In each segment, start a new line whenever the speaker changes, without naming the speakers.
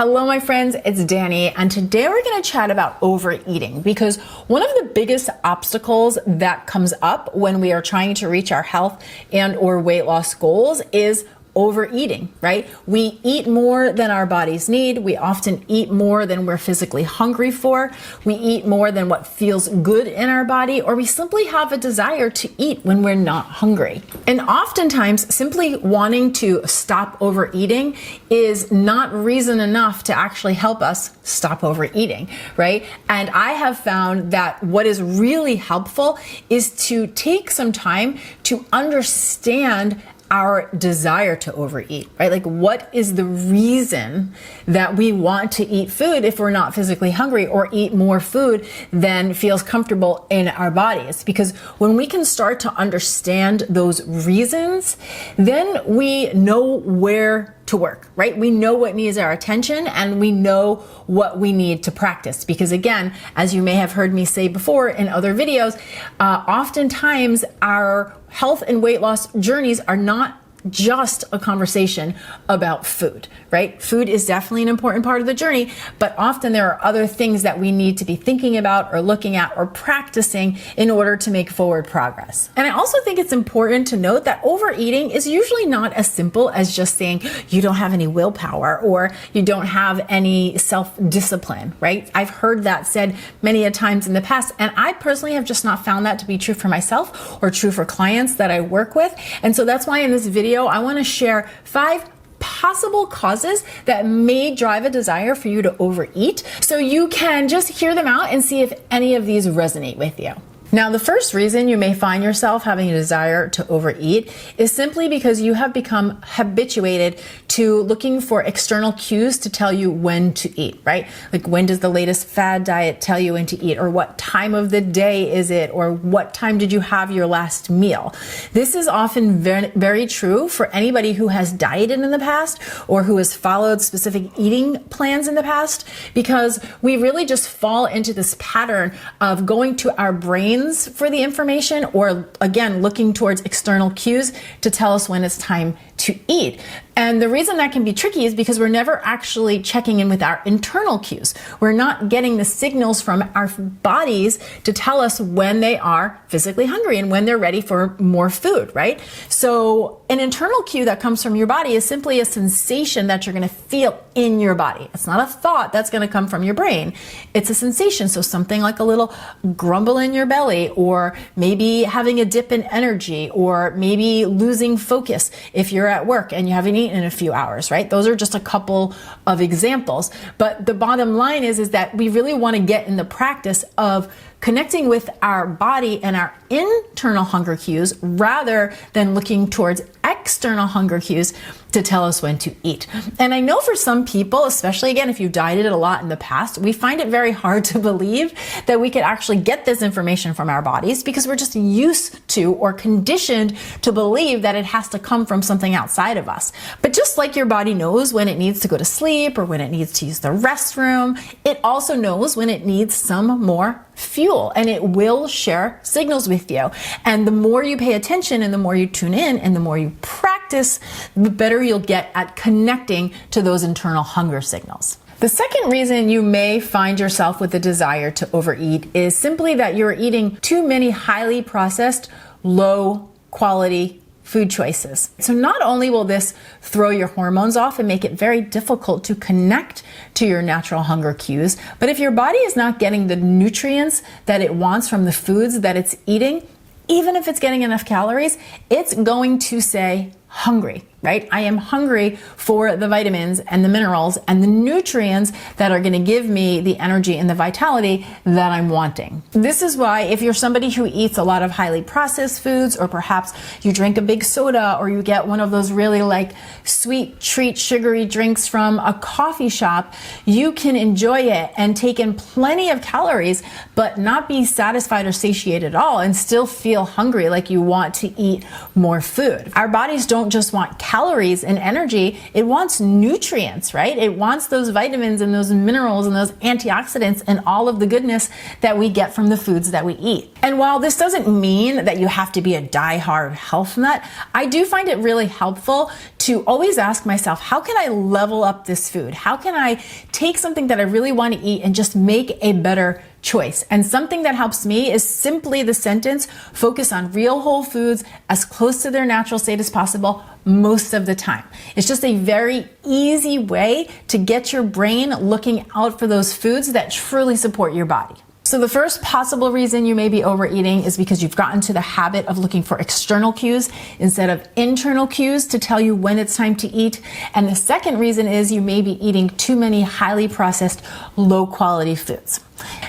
Hello, my friends, it's Dani, and today we're going to chat about overeating because one of the biggest obstacles that comes up when we are trying to reach our health and or weight loss goals is overeating, right? We eat more than our bodies need. We often eat more than we're physically hungry for. We eat more than what feels good in our body, or we simply have a desire to eat when we're not hungry. And oftentimes, simply wanting to stop overeating is not reason enough to actually help us stop overeating, right? And I have found that what is really helpful is to take some time to understand our desire to overeat, right? Like, what is the reason that we want to eat food if we're not physically hungry, or eat more food than feels comfortable in our bodies? Because when we can start to understand those reasons, then we know where to work, right? We know what needs our attention, and we know what we need to practice. Because again, as you may have heard me say before in other videos, oftentimes our health and weight loss journeys are not just a conversation about food, right? Food is definitely an important part of the journey, but often there are other things that we need to be thinking about or looking at or practicing in order to make forward progress. And I also think it's important to note that overeating is usually not as simple as just saying you don't have any willpower or you don't have any self-discipline, right? I've heard that said many a times in the past, and I personally have just not found that to be true for myself or true for clients that I work with. And so that's why in this video, I want to share 5 possible causes that may drive a desire for you to overeat, so you can just hear them out and see if any of these resonate with you. Now, the first reason you may find yourself having a desire to overeat is simply because you have become habituated to looking for external cues to tell you when to eat, right? Like, when does the latest fad diet tell you when to eat, or what time of the day is it, or what time did you have your last meal? This is often very, very true for anybody who has dieted in the past or who has followed specific eating plans in the past, because we really just fall into this pattern of going to our brains for the information, or again, looking towards external cues to tell us when it's time to eat. And the reason that can be tricky is because we're never actually checking in with our internal cues. We're not getting the signals from our bodies to tell us when they are physically hungry and when they're ready for more food, right? So an internal cue that comes from your body is simply a sensation that you're going to feel in your body. It's not a thought that's going to come from your brain. It's a sensation. So something like a little grumble in your belly, or maybe having a dip in energy, or maybe losing focus if you're at work and you haven't eaten in a few hours, right? Those are just a couple of examples. But the bottom line is that we really want to get in the practice of connecting with our body and our internal hunger cues rather than looking towards external hunger cues to tell us when to eat. And I know for some people, especially again, if you've dieted a lot in the past, we find it very hard to believe that we could actually get this information from our bodies, because we're just used to or conditioned to believe that it has to come from something outside of us. But just like your body knows when it needs to go to sleep or when it needs to use the restroom, it also knows when it needs some more fuel, and it will share signals with you. And the more you pay attention and the more you tune in and the more you practice, the better you'll get at connecting to those internal hunger signals. The second reason you may find yourself with a desire to overeat is simply that you're eating too many highly processed, low quality food choices. So not only will this throw your hormones off and make it very difficult to connect to your natural hunger cues, but if your body is not getting the nutrients that it wants from the foods that it's eating, even if it's getting enough calories, it's going to say hungry, right? I am hungry for the vitamins and the minerals and the nutrients that are going to give me the energy and the vitality that I'm wanting. This is why if you're somebody who eats a lot of highly processed foods, or perhaps you drink a big soda, or you get one of those really like sweet treat sugary drinks from a coffee shop, you can enjoy it and take in plenty of calories, but not be satisfied or satiated at all, and still feel hungry like you want to eat more food. Our bodies don't don't just want calories and energy, it wants nutrients, right? It wants those vitamins and those minerals and those antioxidants and all of the goodness that we get from the foods that we eat. And while this doesn't mean that you have to be a diehard health nut, I do find it really helpful to always ask myself, how can I level up this food? How can I take something that I really want to eat and just make a better choice? And something that helps me is simply the sentence, focus on real whole foods as close to their natural state as possible most of the time. It's just a very easy way to get your brain looking out for those foods that truly support your body. So the first possible reason you may be overeating is because you've gotten to the habit of looking for external cues instead of internal cues to tell you when it's time to eat. And the second reason is you may be eating too many highly processed, low quality foods.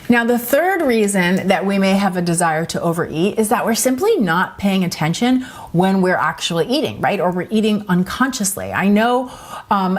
Now, the third reason that we may have a desire to overeat is that we're simply not paying attention when we're actually eating, right? Or we're eating unconsciously. I know,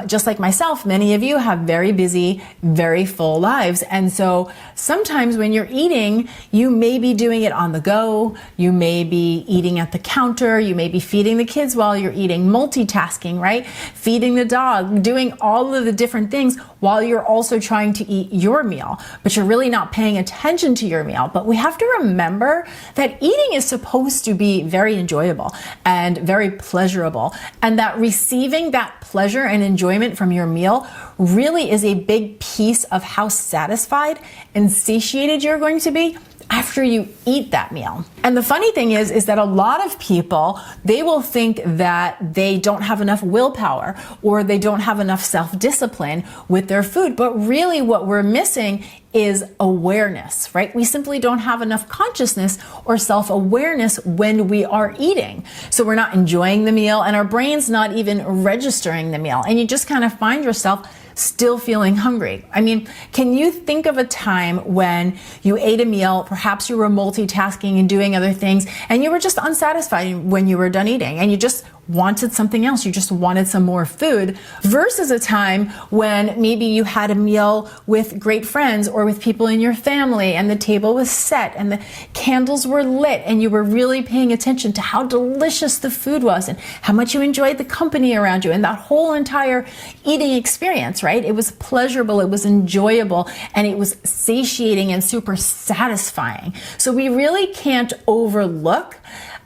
just like myself, many of you have very busy, very full lives. And so sometimes when you're eating, you may be doing it on the go. You may be eating at the counter. You may be feeding the kids while you're eating, multitasking, right? Feeding the dog, doing all of the different things while you're also trying to eat your meal, but you're really not paying attention to your meal. But we have to remember that eating is supposed to be very enjoyable and very pleasurable, and that receiving that pleasure and enjoyment from your meal really is a big piece of how satisfied and satiated you're going to be after you eat that meal. And the funny thing is that a lot of people, they will think that they don't have enough willpower or they don't have enough self-discipline with their food. But really what we're missing is awareness, right? We simply don't have enough consciousness or self-awareness when we are eating. So we're not enjoying the meal and our brain's not even registering the meal. And you just kind of find yourself still feeling hungry. I mean, can you think of a time when you ate a meal, perhaps you were multitasking and doing other things, and you were just unsatisfied when you were done eating and you just wanted something else, you just wanted some more food, versus a time when maybe you had a meal with great friends or with people in your family and the table was set and the candles were lit and you were really paying attention to how delicious the food was and how much you enjoyed the company around you and that whole entire eating experience, right? It was pleasurable, it was enjoyable, and it was satiating and super satisfying. So we really can't overlook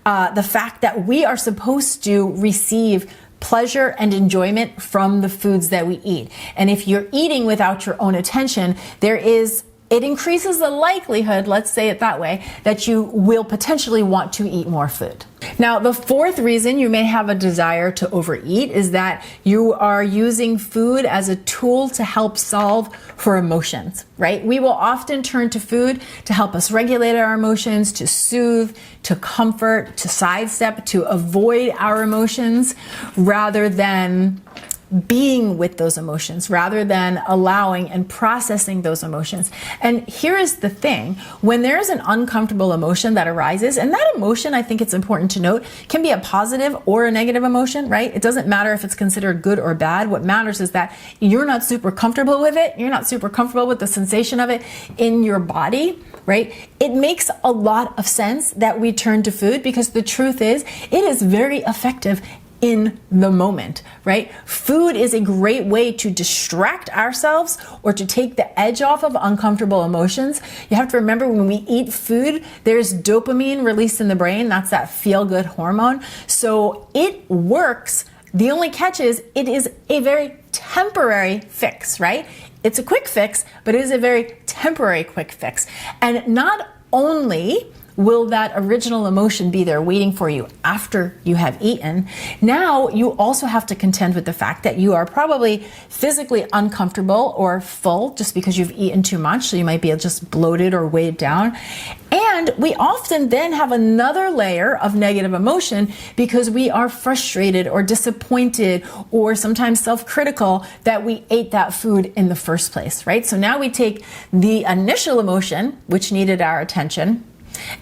the fact that we are supposed to receive pleasure and enjoyment from the foods that we eat. And if you're eating without your own attention, it increases the likelihood, let's say it that way, that you will potentially want to eat more food. Now, the fourth reason you may have a desire to overeat is that you are using food as a tool to help solve for emotions, right? We will often turn to food to help us regulate our emotions, to soothe, to comfort, to sidestep, to avoid our emotions, rather than being with those emotions, rather than allowing and processing those emotions. And here is the thing, when there's an uncomfortable emotion that arises, and that emotion, I think it's important to note, can be a positive or a negative emotion, right? It doesn't matter if it's considered good or bad. What matters is that you're not super comfortable with it. You're not super comfortable with the sensation of it in your body, right? It makes a lot of sense that we turn to food, because the truth is, it is very effective in the moment, right? Food is a great way to distract ourselves or to take the edge off of uncomfortable emotions. You have to remember, when we eat food, there's dopamine released in the brain. That's that feel-good hormone. So it works. The only catch is it is a very temporary fix, right? It's a quick fix, but it is a very temporary quick fix. And not only will that original emotion be there waiting for you after you have eaten, now you also have to contend with the fact that you are probably physically uncomfortable or full just because you've eaten too much. So you might be just bloated or weighed down. And we often then have another layer of negative emotion because we are frustrated or disappointed or sometimes self-critical that we ate that food in the first place, right? So now we take the initial emotion, which needed our attention,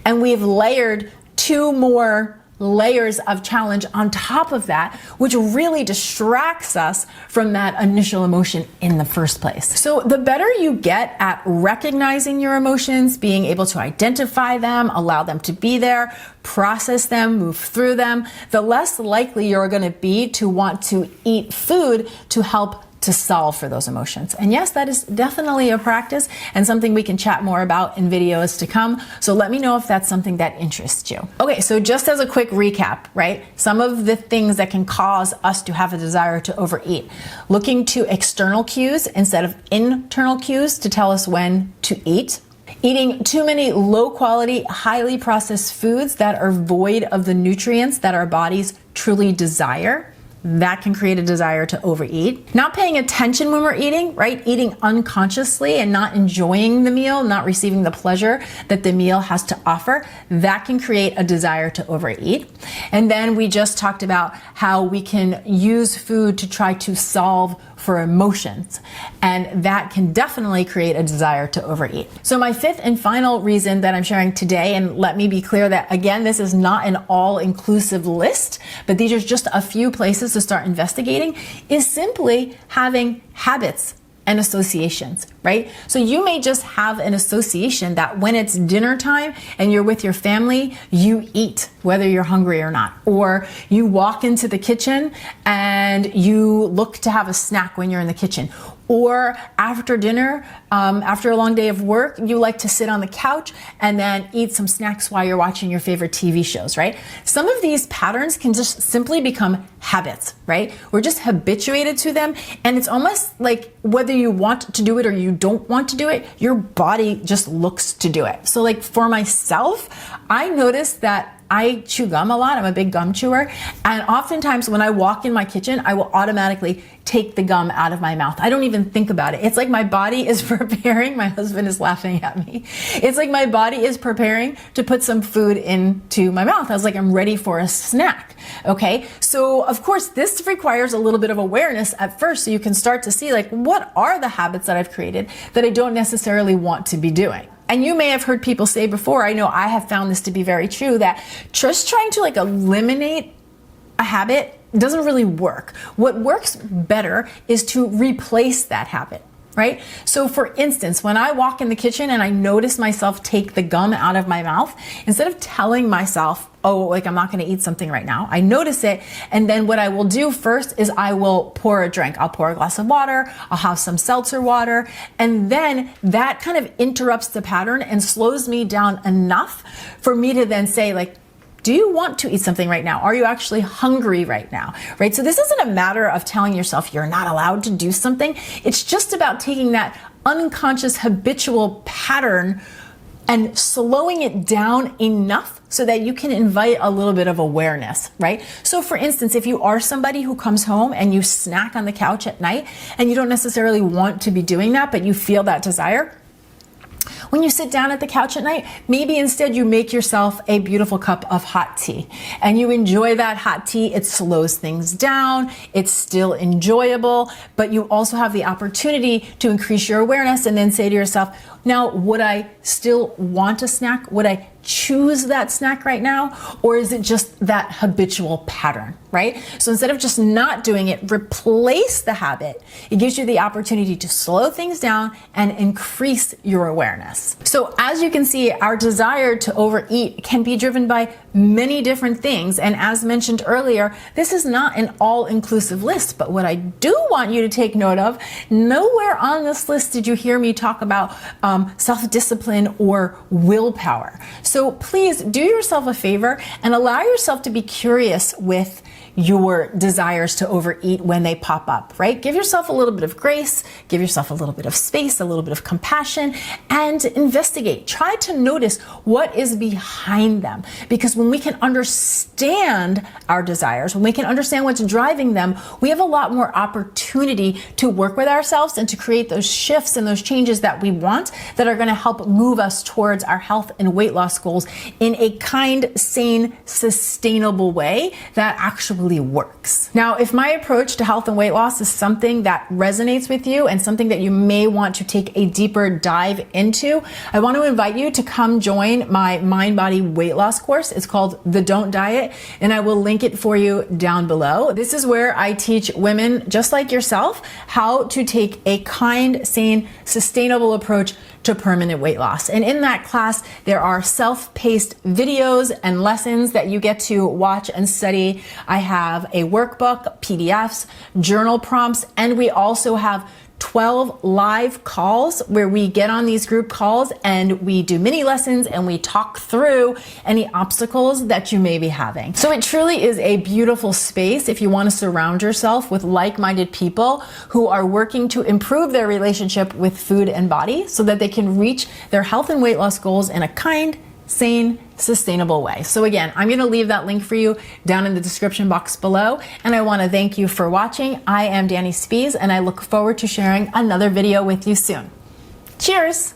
and we've layered two more layers of challenge on top of that, which really distracts us from that initial emotion in the first place. So the better you get at recognizing your emotions, being able to identify them, allow them to be there, process them, move through them, the less likely you're going to be to want to eat food to help to solve for those emotions. And yes, that is definitely a practice and something we can chat more about in videos to come. So let me know if that's something that interests you. Okay, so just as a quick recap, right? Some of the things that can cause us to have a desire to overeat. Looking to external cues instead of internal cues to tell us when to eat. Eating too many low quality, highly processed foods that are void of the nutrients that our bodies truly desire. That can create a desire to overeat. Not paying attention when we're eating, right? Eating unconsciously and not enjoying the meal, not receiving the pleasure that the meal has to offer. That can create a desire to overeat. And then we just talked about how we can use food to try to solve for emotions. And that can definitely create a desire to overeat. So my fifth and final reason that I'm sharing today, and let me be clear that again, this is not an all-inclusive list, but these are just a few places to start investigating, is simply having habits and associations, right? So you may just have an association that when it's dinner time and you're with your family, you eat, whether you're hungry or not. Or you walk into the kitchen and you look to have a snack when you're in the kitchen. Or after dinner, after a long day of work, you like to sit on the couch and then eat some snacks while you're watching your favorite TV shows, right? Some of these patterns can just simply become habits, right? We're just habituated to them. And it's almost like whether you want to do it or you don't want to do it, your body just looks to do it. So like for myself, I noticed that I chew gum a lot. I'm a big gum chewer. And oftentimes when I walk in my kitchen, I will automatically take the gum out of my mouth. I don't even think about it. It's like my body is preparing. My husband is laughing at me. It's like my body is preparing to put some food into my mouth. I was like, I'm ready for a snack. Okay. So of course, this requires a little bit of awareness at first. So you can start to see like, what are the habits that I've created that I don't necessarily want to be doing? And you may have heard people say before, I know I have found this to be very true, that just trying to like eliminate a habit doesn't really work. What works better is to replace that habit, right? So for instance, when I walk in the kitchen and I notice myself take the gum out of my mouth, instead of telling myself, oh, like I'm not going to eat something right now, I notice it. And then what I will do first is I will pour a drink. I'll pour a glass of water. I'll have some seltzer water. And then that kind of interrupts the pattern and slows me down enough for me to then say like, do you want to eat something right now? Are you actually hungry right now? Right? So this isn't a matter of telling yourself you're not allowed to do something. It's just about taking that unconscious habitual pattern and slowing it down enough so that you can invite a little bit of awareness, right? So for instance, if you are somebody who comes home and you snack on the couch at night and you don't necessarily want to be doing that, but you feel that desire, when you sit down at the couch at night, maybe instead you make yourself a beautiful cup of hot tea and you enjoy that hot tea. It slows things down. It's still enjoyable, but you also have the opportunity to increase your awareness and then say to yourself, now, would I still want a snack? Would I choose that snack right now? Or is it just that habitual pattern, right? So instead of just not doing it, replace the habit. It gives you the opportunity to slow things down and increase your awareness. So as you can see, our desire to overeat can be driven by many different things. And as mentioned earlier, this is not an all-inclusive list, but what I do want you to take note of, nowhere on this list did you hear me talk about self-discipline or willpower. So please do yourself a favor and allow yourself to be curious with your desires to overeat when they pop up, right? Give yourself a little bit of grace, give yourself a little bit of space, a little bit of compassion, and investigate. Try to notice what is behind them. Because when we can understand our desires, when we can understand what's driving them, we have a lot more opportunity to work with ourselves and to create those shifts and those changes that we want that are going to help move us towards our health and weight loss goals in a kind, sane, sustainable way that actually truly works. Now, if my approach to health and weight loss is something that resonates with you and something that you may want to take a deeper dive into, I want to invite you to come join my mind body weight loss course. It's called the Don't Diet, and I will link it for you down below. This is where I teach women just like yourself how to take a kind, sane, sustainable approach to permanent weight loss. And in that class, there are self-paced videos and lessons that you get to watch and study. I have a workbook, PDFs, journal prompts, and we also have 12 live calls where we get on these group calls and we do mini lessons and we talk through any obstacles that you may be having. So it truly is a beautiful space if you want to surround yourself with like-minded people who are working to improve their relationship with food and body so that they can reach their health and weight loss goals in a kind, sane, sustainable way. So again, I'm going to leave that link for you down in the description box below. And I want to thank you for watching. I am Dani Spies, and I look forward to sharing another video with you soon. Cheers!